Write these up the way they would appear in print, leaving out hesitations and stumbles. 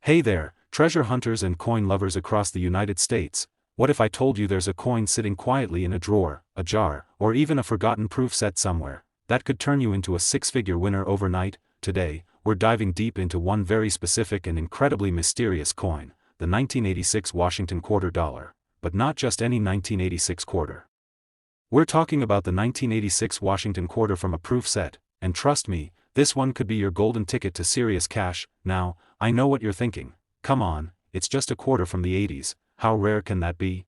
Hey there, treasure hunters and coin lovers across the United States. What if I told you there's a coin sitting quietly in a drawer, a jar, or even a forgotten proof set somewhere, that could turn you into a six-figure winner overnight? Today, we're diving deep into one very specific and incredibly mysterious coin, the 1986 Washington quarter dollar. But not just any 1986 quarter. We're talking about the 1986 Washington quarter from a proof set, and trust me, this one could be your golden ticket to serious cash. Now, I know what you're thinking. Come on, it's just a quarter from the 80s, how rare can that be?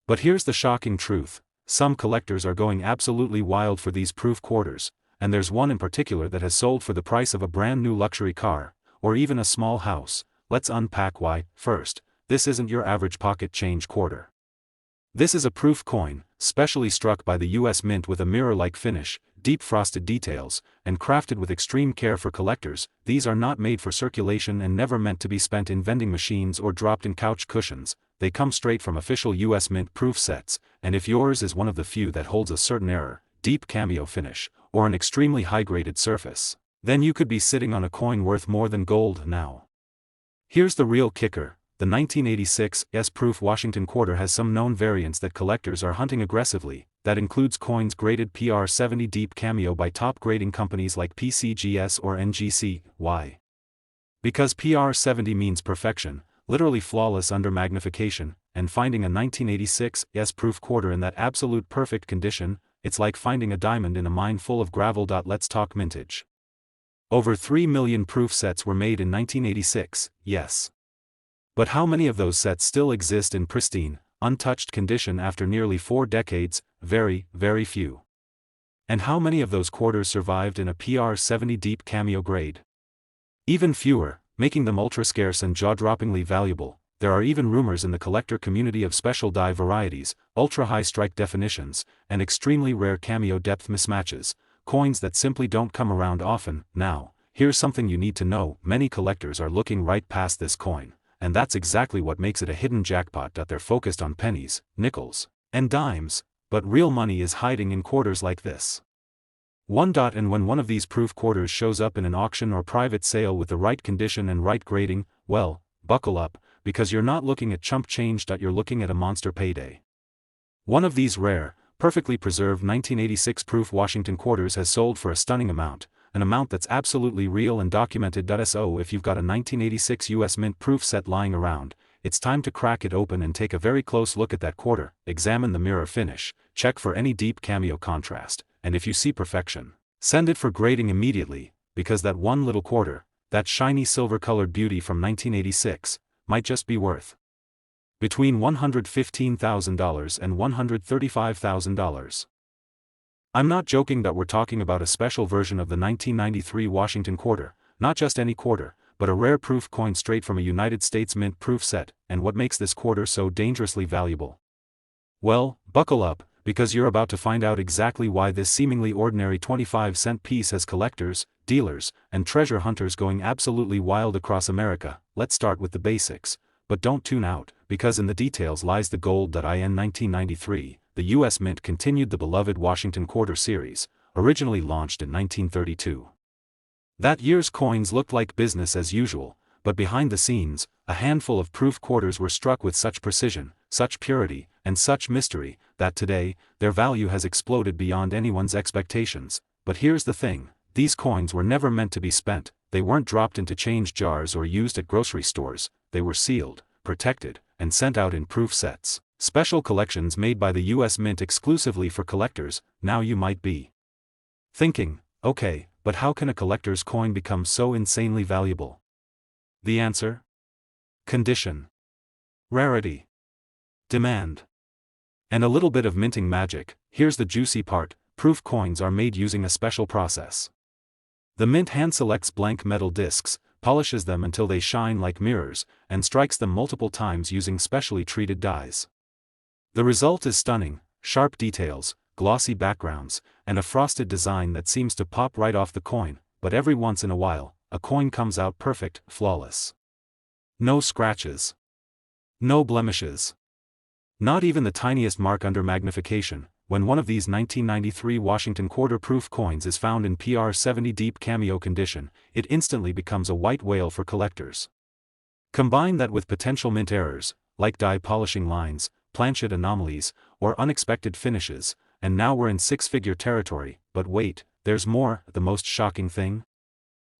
But here's the shocking truth: some collectors are going absolutely wild for these proof quarters, and there's one in particular that has sold for the price of a brand new luxury car, or even a small house. Let's unpack why. First, this isn't your average pocket change quarter. This is a proof coin, specially struck by the US Mint with a mirror-like finish, deep frosted details, and crafted with extreme care for collectors. These are not made for circulation and never meant to be spent in vending machines or dropped in couch cushions. They come straight from official US Mint proof sets, and if yours is one of the few that holds a certain error, deep cameo finish, or an extremely high-graded surface, then you could be sitting on a coin worth more than gold now. Here's the real kicker: the 1986 S-proof Washington quarter has some known variants that collectors are hunting aggressively. That includes coins graded PR70 deep cameo by top grading companies like PCGS or NGC. Why? Because PR70 means perfection, literally flawless under magnification, and finding a 1986 S-proof quarter in that absolute perfect condition, it's like finding a diamond in a mine full of gravel. Let's talk mintage. Over 3 million proof sets were made in 1986, yes. But how many of those sets still exist in pristine, untouched condition after nearly 4 decades? Very, very few. And how many of those quarters survived in a PR70 deep cameo grade? Even fewer, making them ultra-scarce and jaw-droppingly valuable. There are even rumors in the collector community of special die varieties, ultra-high strike definitions, and extremely rare cameo depth mismatches, coins that simply don't come around often. Now, here's something you need to know: many collectors are looking right past this coin. And that's exactly what makes it a hidden jackpot. They're focused on pennies, nickels, and dimes, but real money is hiding in quarters like this. And when one of these proof quarters shows up in an auction or private sale with the right condition and right grading, well, buckle up, because you're not looking at chump change. You're looking at a monster payday. One of these rare, perfectly preserved 1986 proof Washington quarters has sold for a stunning amount. An amount that's absolutely real and documented. So if you've got a 1986 US Mint proof set lying around, it's time to crack it open and take a very close look at that quarter. Examine the mirror finish, check for any deep cameo contrast, and if you see perfection, send it for grading immediately, because that one little quarter, that shiny silver-colored beauty from 1986, might just be worth between $115,000 and $135,000. I'm not joking. That we're talking about a special version of the 1993 Washington quarter, not just any quarter, but a rare proof coin straight from a United States Mint proof set. And what makes this quarter so dangerously valuable? Well, buckle up, because you're about to find out exactly why this seemingly ordinary 25-cent piece has collectors, dealers, and treasure hunters going absolutely wild across America. Let's start with the basics, but don't tune out, because in the details lies the gold. In 1993, the US Mint continued the beloved Washington quarter series, originally launched in 1932. That year's coins looked like business as usual, but behind the scenes, a handful of proof quarters were struck with such precision, such purity, and such mystery, that today, their value has exploded beyond anyone's expectations. But here's the thing: these coins were never meant to be spent. They weren't dropped into change jars or used at grocery stores. They were sealed, protected, and sent out in proof sets. Special collections made by the US Mint exclusively for collectors. Now you might be thinking, okay, but how can a collector's coin become so insanely valuable? The answer? Condition, rarity, demand, and a little bit of minting magic. Here's the juicy part: proof coins are made using a special process. The Mint hand-selects blank metal discs, polishes them until they shine like mirrors, and strikes them multiple times using specially treated dies. The result is stunning: sharp details, glossy backgrounds, and a frosted design that seems to pop right off the coin. But every once in a while, a coin comes out perfect, flawless. No scratches. No blemishes. Not even the tiniest mark under magnification. When one of these 1993 Washington quarter proof coins is found in PR70 deep cameo condition, it instantly becomes a white whale for collectors. Combine that with potential mint errors, like die polishing lines, planchet anomalies, or unexpected finishes, and now we're in six-figure territory. But wait, there's more. The most shocking thing?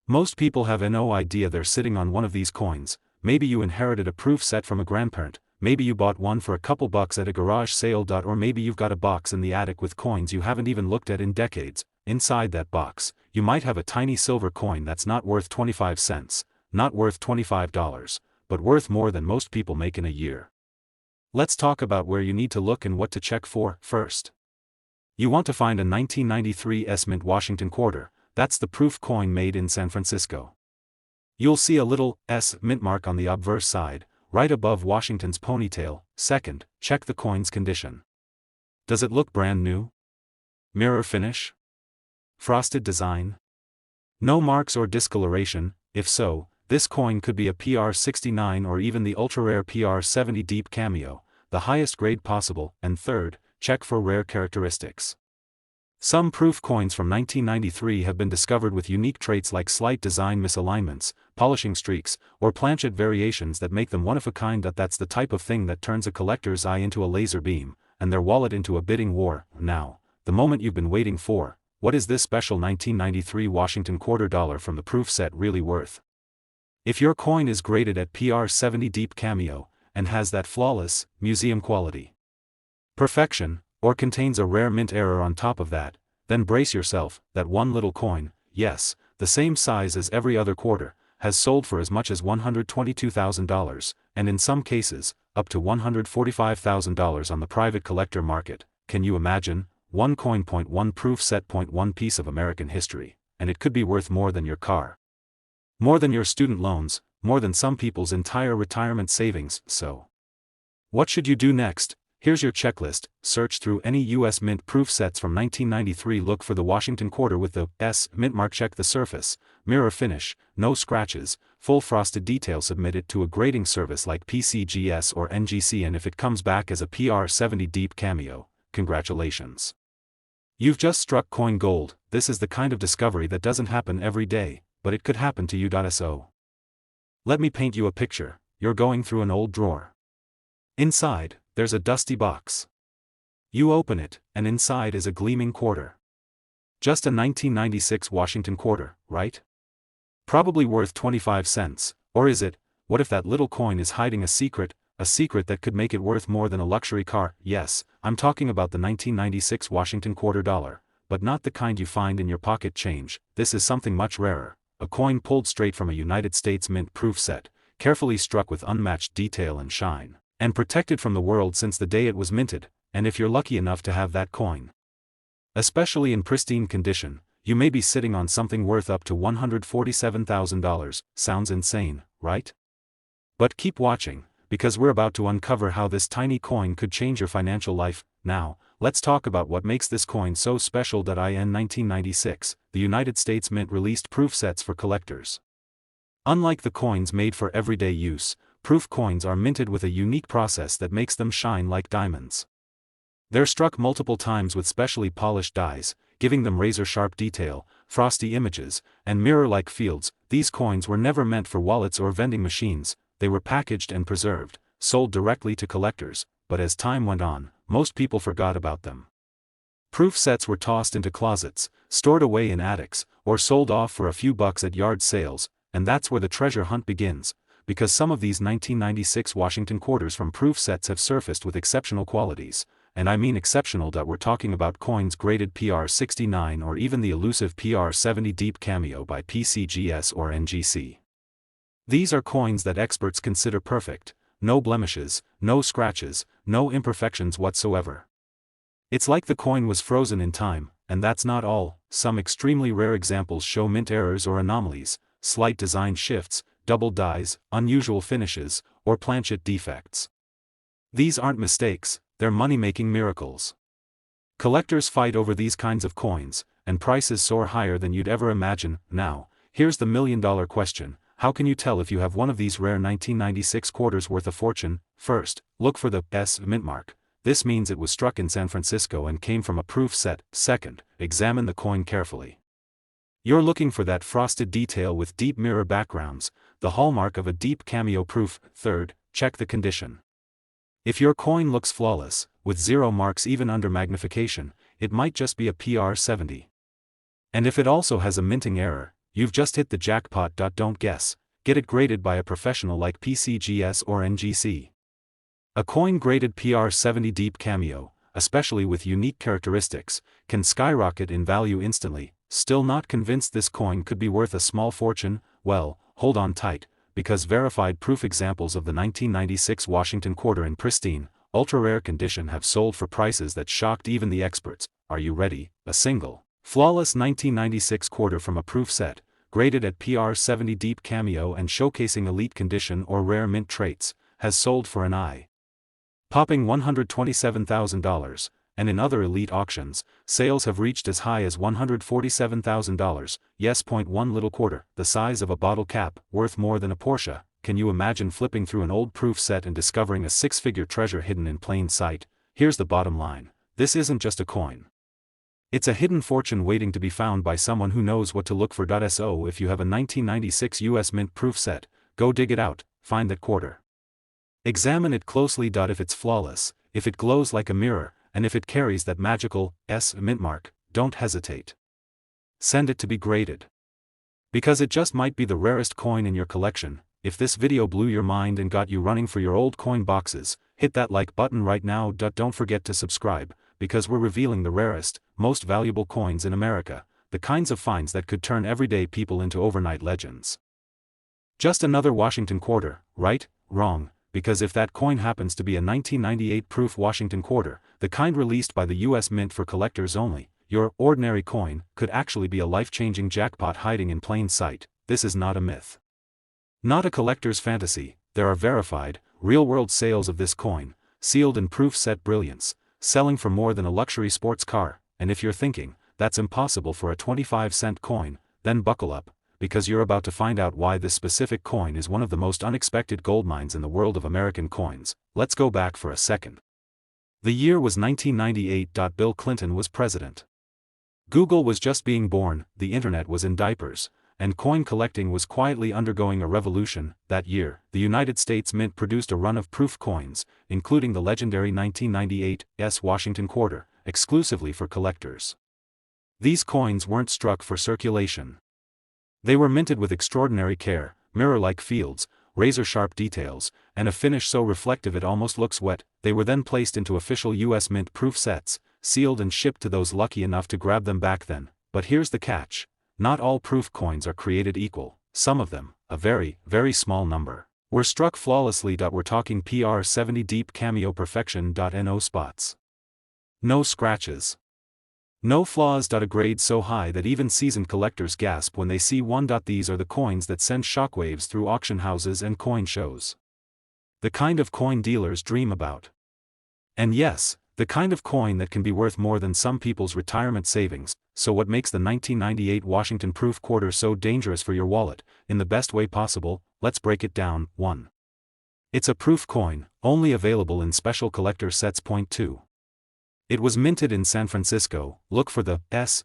Most people have no idea they're sitting on one of these coins. Maybe you inherited a proof set from a grandparent, maybe you bought one for a couple bucks at a garage sale. Or maybe you've got a box in the attic with coins you haven't even looked at in decades. Inside that box, you might have a tiny silver coin that's not worth 25 cents, not worth $25, but worth more than most people make in a year. Let's talk about where you need to look and what to check for. First, you want to find a 1993 S-Mint Washington quarter. That's the proof coin made in San Francisco. You'll see a little S mint mark on the obverse side, right above Washington's ponytail. Second, check the coin's condition. Does it look brand new? Mirror finish? Frosted design? No marks or discoloration? If so, this coin could be a PR69 or even the ultra-rare PR70 Deep Cameo, the highest grade possible. And third, check for rare characteristics. Some proof coins from 1993 have been discovered with unique traits like slight design misalignments, polishing streaks, or planchet variations that make them one of a kind. That's the type of thing that turns a collector's eye into a laser beam, and their wallet into a bidding war. Now, the moment you've been waiting for. What is this special 1993 Washington quarter dollar from the proof set really worth? If your coin is graded at PR70 Deep Cameo, and has that flawless, museum quality perfection, or contains a rare mint error on top of that, then brace yourself. That one little coin, yes, the same size as every other quarter, has sold for as much as $122,000, and in some cases, up to $145,000 on the private collector market. Can you imagine? One coin, one proof set, one piece of American history, and it could be worth more than your car. More than your student loans, more than some people's entire retirement savings. So, what should you do next? Here's your checklist. Search through any U.S. Mint proof sets from 1993. Look for the Washington quarter with the S mint mark. Check the surface, mirror finish, no scratches, full frosted detail. Submit it to a grading service like PCGS or NGC, and if it comes back as a PR70 Deep Cameo, congratulations. You've just struck coin gold. This is the kind of discovery that doesn't happen every day, but it could happen to you. So, let me paint you a picture. You're going through an old drawer. Inside, there's a dusty box. You open it, and inside is a gleaming quarter. Just a 1996 Washington quarter, right? Probably worth 25 cents, or is it? What if that little coin is hiding a secret that could make it worth more than a luxury car? Yes, I'm talking about the 1996 Washington quarter dollar, but not the kind you find in your pocket change. This is something much rarer, a coin pulled straight from a United States Mint proof set, carefully struck with unmatched detail and shine, and protected from the world since the day it was minted. And if you're lucky enough to have that coin, especially in pristine condition, you may be sitting on something worth up to $147,000. Sounds insane, right? But keep watching, because we're about to uncover how this tiny coin could change your financial life. Now, let's talk about what makes this coin so special. In 1996, the United States Mint released proof sets for collectors. Unlike the coins made for everyday use, proof coins are minted with a unique process that makes them shine like diamonds. They're struck multiple times with specially polished dies, giving them razor-sharp detail, frosty images, and mirror-like fields. These coins were never meant for wallets or vending machines. They were packaged and preserved, sold directly to collectors, but as time went on, most people forgot about them. Proof sets were tossed into closets, stored away in attics, or sold off for a few bucks at yard sales, and that's where the treasure hunt begins, because some of these 1996 Washington quarters from proof sets have surfaced with exceptional qualities, and I mean exceptional. We're talking about coins graded PR69 or even the elusive PR70 Deep Cameo by PCGS or NGC. These are coins that experts consider perfect, no blemishes, no scratches, no imperfections whatsoever. It's like the coin was frozen in time, and that's not all. Some extremely rare examples show mint errors or anomalies, slight design shifts, double dies, unusual finishes, or planchet defects. These aren't mistakes, they're money-making miracles. Collectors fight over these kinds of coins, and prices soar higher than you'd ever imagine. Now, here's the million-dollar question. How can you tell if you have one of these rare 1996 quarters worth a fortune? First, look for the S mint mark. This means it was struck in San Francisco and came from a proof set. Second, examine the coin carefully. You're looking for that frosted detail with deep mirror backgrounds, the hallmark of a deep cameo proof. Third, check the condition. If your coin looks flawless, with 0 marks even under magnification, it might just be a PR70. And if it also has a minting error, you've just hit the jackpot. Don't guess, get it graded by a professional like PCGS or NGC. A coin graded PR70 deep cameo, especially with unique characteristics, can skyrocket in value instantly. Still not convinced this coin could be worth a small fortune? Well, hold on tight, because verified proof examples of the 1996 Washington quarter in pristine, ultra-rare condition have sold for prices that shocked even the experts. Are you ready? A single, flawless 1996 quarter from a proof set, graded at PR70 deep cameo and showcasing elite condition or rare mint traits, has sold for an eye-popping $127,000, and in other elite auctions, sales have reached as high as $147,000. Yes, 1 little quarter, the size of a bottle cap, worth more than a Porsche. Can you imagine flipping through an old proof set and discovering a 6-figure treasure hidden in plain sight? Here's the bottom line. This isn't just a coin. It's a hidden fortune waiting to be found by someone who knows what to look for. So if you have a 1996 US Mint proof set, go dig it out, find that quarter. Examine it closely. If it's flawless, if it glows like a mirror, and if it carries that magical mint mark, don't hesitate. Send it to be graded. Because it just might be the rarest coin in your collection. If this video blew your mind and got you running for your old coin boxes, hit that like button right now. Don't forget to subscribe, because we're revealing the rarest, most valuable coins in America, the kinds of finds that could turn everyday people into overnight legends. Just another Washington quarter, right? Wrong. Because if that coin happens to be a 1998 proof Washington quarter, the kind released by the US Mint for collectors only, your ordinary coin could actually be a life-changing jackpot hiding in plain sight. This is not a myth. Not a collector's fantasy. There are verified, real-world sales of this coin, sealed in proof set brilliance, selling for more than a luxury sports car. And if you're thinking, that's impossible for a 25-cent coin, then buckle up, because you're about to find out why this specific coin is one of the most unexpected goldmines in the world of American coins. Let's go back for a second. The year was 1998. Bill Clinton was president. Google was just being born, the internet was in diapers, and coin collecting was quietly undergoing a revolution. That year, the United States Mint produced a run of proof coins, including the legendary 1998 Washington quarter, exclusively for collectors. These coins weren't struck for circulation. They were minted with extraordinary care, mirror-like fields, razor-sharp details, and a finish so reflective it almost looks wet. They were then placed into official US Mint proof sets, sealed and shipped to those lucky enough to grab them back then. But here's the catch. Not all proof coins are created equal. Some of them, a very, very small number, were struck flawlessly. We're talking PR70 deep cameo perfection. No spots. No scratches. No flaws. A grade so high that even seasoned collectors gasp when they see one. These are the coins that send shockwaves through auction houses and coin shows. The kind of coin dealers dream about. And yes, the kind of coin that can be worth more than some people's retirement savings. So what makes the 1998 Washington proof quarter so dangerous for your wallet, in the best way possible? Let's break it down. 1. It's a proof coin, only available in special collector sets. 2. It was minted in San Francisco. Look for the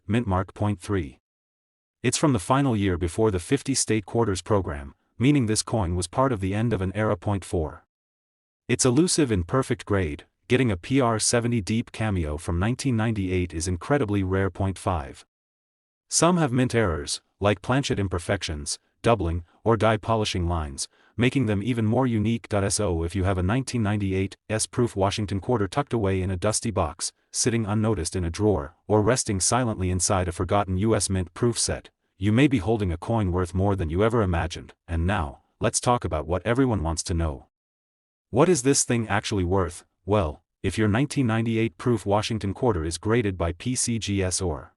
mint mark. 3. It's from the final year before the 50-state quarters program, meaning this coin was part of the end of an era. 4. It's elusive in perfect grade. Getting a PR70 deep cameo from 1998 is incredibly rare. 5. Some have mint errors, like planchet imperfections, doubling, or die polishing lines, making them even more unique. So if you have a 1998 proof Washington quarter tucked away in a dusty box, sitting unnoticed in a drawer, or resting silently inside a forgotten US Mint proof set, you may be holding a coin worth more than you ever imagined. And now, let's talk about what everyone wants to know. What is this thing actually worth? Well, if your 1998 proof Washington quarter is graded by PCGS or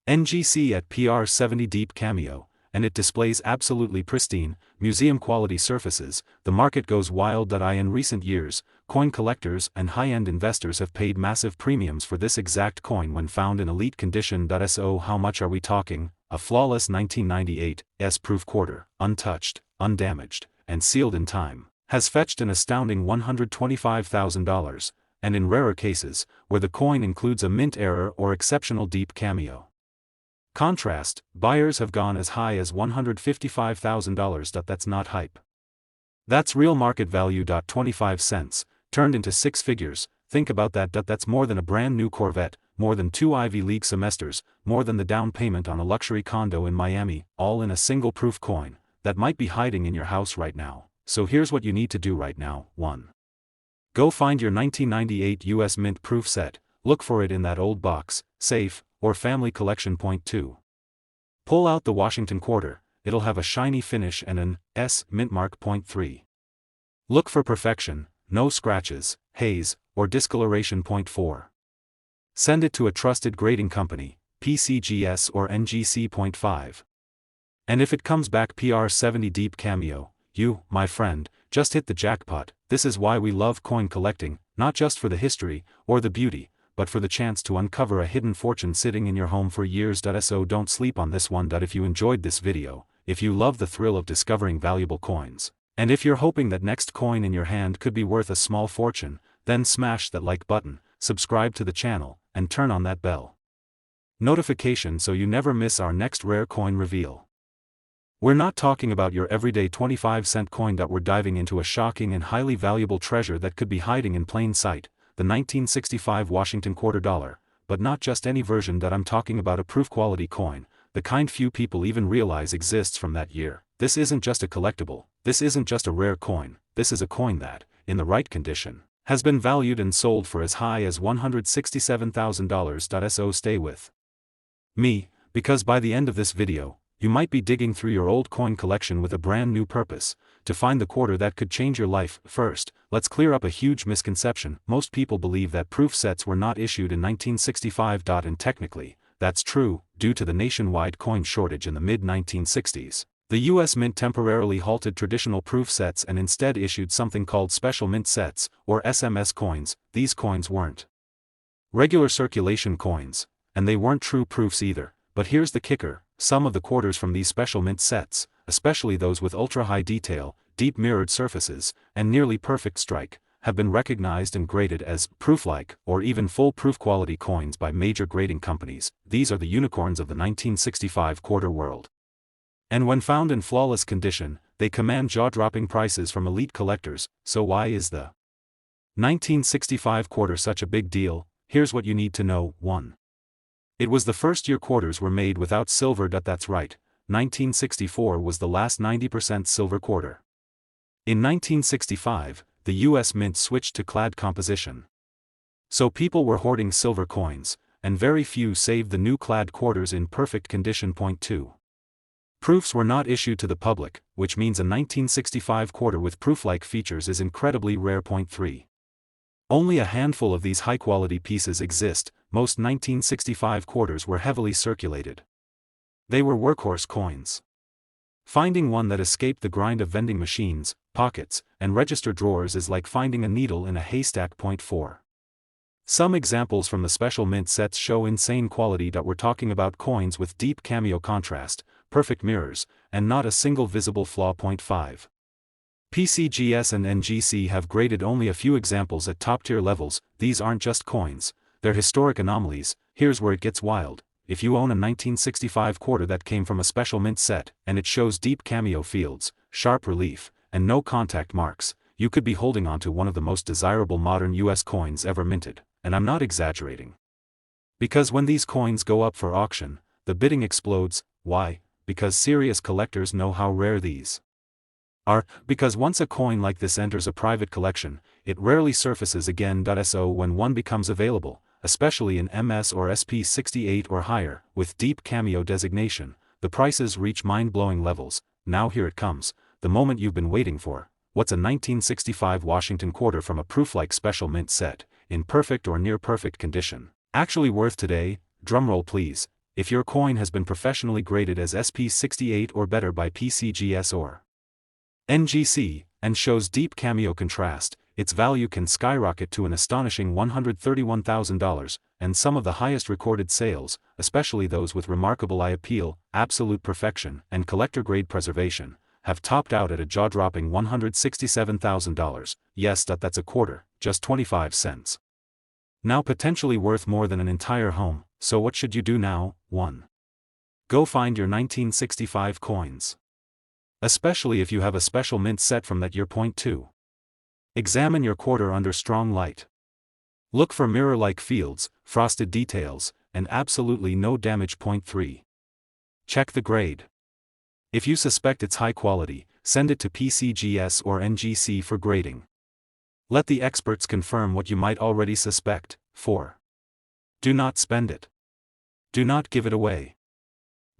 NGC at PR70 deep cameo, and it displays absolutely pristine, museum-quality surfaces, the market goes wild. In recent years, coin collectors and high-end investors have paid massive premiums for this exact coin when found in elite condition. So how much are we talking? A flawless 1998 proof quarter, untouched, undamaged, and sealed in time, has fetched an astounding $125,000, and in rarer cases, where the coin includes a mint error or exceptional deep cameo, Contrast, buyers have gone as high as $155,000. That's not hype. That's real market value. 25 cents, turned into six figures. Think about that. That's more than a brand new Corvette, more than 2 Ivy League semesters, more than the down payment on a luxury condo in Miami, all in a single proof coin that might be hiding in your house right now. So here's what you need to do right now. 1. Go find your 1998 US Mint proof set, look for it in that old box, safe, or family collection. 2. Pull out the Washington quarter, it'll have a shiny finish and an S mint mark. 3. Look for perfection, no scratches, haze, or discoloration. 4. Send it to a trusted grading company, PCGS or NGC. 5. And if it comes back PR70 deep cameo, you, my friend, just hit the jackpot. This is why we love coin collecting, not just for the history, or the beauty, but for the chance to uncover a hidden fortune sitting in your home for years. So don't sleep on this one. If you enjoyed this video, if you love the thrill of discovering valuable coins, and if you're hoping that next coin in your hand could be worth a small fortune, then smash that like button, subscribe to the channel, and turn on that bell notification so you never miss our next rare coin reveal. We're not talking about your everyday 25-cent coin. We're diving into a shocking and highly valuable treasure that could be hiding in plain sight, the 1965 Washington quarter dollar, but not just any version. I'm talking about a proof-quality coin, the kind few people even realize exists from that year. This isn't just a collectible, this isn't just a rare coin, this is a coin that, in the right condition, has been valued and sold for as high as $167,000. So stay with me, because by the end of this video, you might be digging through your old coin collection with a brand new purpose, to find the quarter that could change your life. First, let's clear up a huge misconception. Most people believe that proof sets were not issued in 1965. And technically, that's true, due to the nationwide coin shortage in the mid-1960s. The US Mint temporarily halted traditional proof sets and instead issued something called special mint sets, or SMS coins. These coins weren't regular circulation coins, and they weren't true proofs either. But here's the kicker, some of the quarters from these special mint sets, especially those with ultra-high detail, deep mirrored surfaces, and nearly perfect strike, have been recognized and graded as proof-like or even full-proof quality coins by major grading companies. These are the unicorns of the 1965 quarter world. And when found in flawless condition, they command jaw-dropping prices from elite collectors. So why is the 1965 quarter such a big deal? Here's what you need to know. 1. It was the first year quarters were made without silver. That's right, 1964 was the last 90% silver quarter. In 1965, the US Mint switched to clad composition. So people were hoarding silver coins, and very few saved the new clad quarters in perfect condition. 2. Proofs were not issued to the public, which means a 1965 quarter with proof-like features is incredibly rare. 3. Only a handful of these high-quality pieces exist. Most 1965 quarters were heavily circulated. They were workhorse coins. Finding one that escaped the grind of vending machines, pockets, and register drawers is like finding a needle in a haystack. 4. Some examples from the special mint sets show insane quality. We're talking about coins with deep cameo contrast, perfect mirrors, and not a single visible flaw. 5. PCGS and NGC have graded only a few examples at top-tier levels. These aren't just coins, they're historic anomalies. Here's where it gets wild. If you own a 1965 quarter that came from a special mint set, and it shows deep cameo fields, sharp relief, and no contact marks, you could be holding onto one of the most desirable modern US coins ever minted, and I'm not exaggerating. Because when these coins go up for auction, the bidding explodes. Why? Because serious collectors know how rare these are, because once a coin like this enters a private collection, it rarely surfaces again. So when one becomes available, especially in MS or SP68 or higher, with deep cameo designation, the prices reach mind-blowing levels. Now here it comes, the moment you've been waiting for. What's a 1965 Washington quarter from a proof-like special mint set, in perfect or near-perfect condition, actually worth today? Drumroll please, if your coin has been professionally graded as SP68 or better by PCGS or NGC, and shows deep cameo contrast, its value can skyrocket to an astonishing $131,000, and some of the highest recorded sales, especially those with remarkable eye appeal, absolute perfection, and collector-grade preservation, have topped out at a jaw-dropping $167,000. Yes, that's a quarter, just 25 cents. Now potentially worth more than an entire home. So what should you do now? 1. Go find your 1965 coins. Especially if you have a special mint set from that year. Point 2. Examine your quarter under strong light. Look for mirror-like fields, frosted details, and absolutely no damage. Point 3. Check the grade. If you suspect it's high quality, send it to PCGS or NGC for grading. Let the experts confirm what you might already suspect. 4. Do not spend it. Do not give it away.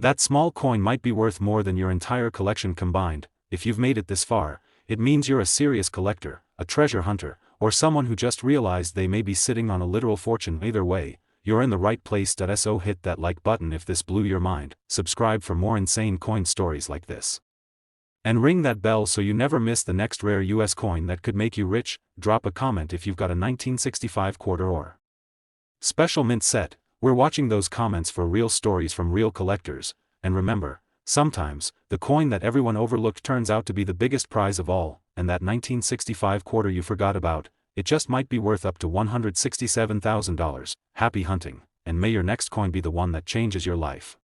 That small coin might be worth more than your entire collection combined. If you've made it this far, it means you're a serious collector, a treasure hunter, or someone who just realized they may be sitting on a literal fortune. Either way, you're in the right place. So hit that like button if this blew your mind, subscribe for more insane coin stories like this, and ring that bell so you never miss the next rare US coin that could make you rich. Drop a comment if you've got a 1965 quarter or special mint set. We're watching those comments for real stories from real collectors. And remember, sometimes, the coin that everyone overlooked turns out to be the biggest prize of all, and that 1965 quarter you forgot about, it just might be worth up to $167,000. Happy hunting, and may your next coin be the one that changes your life.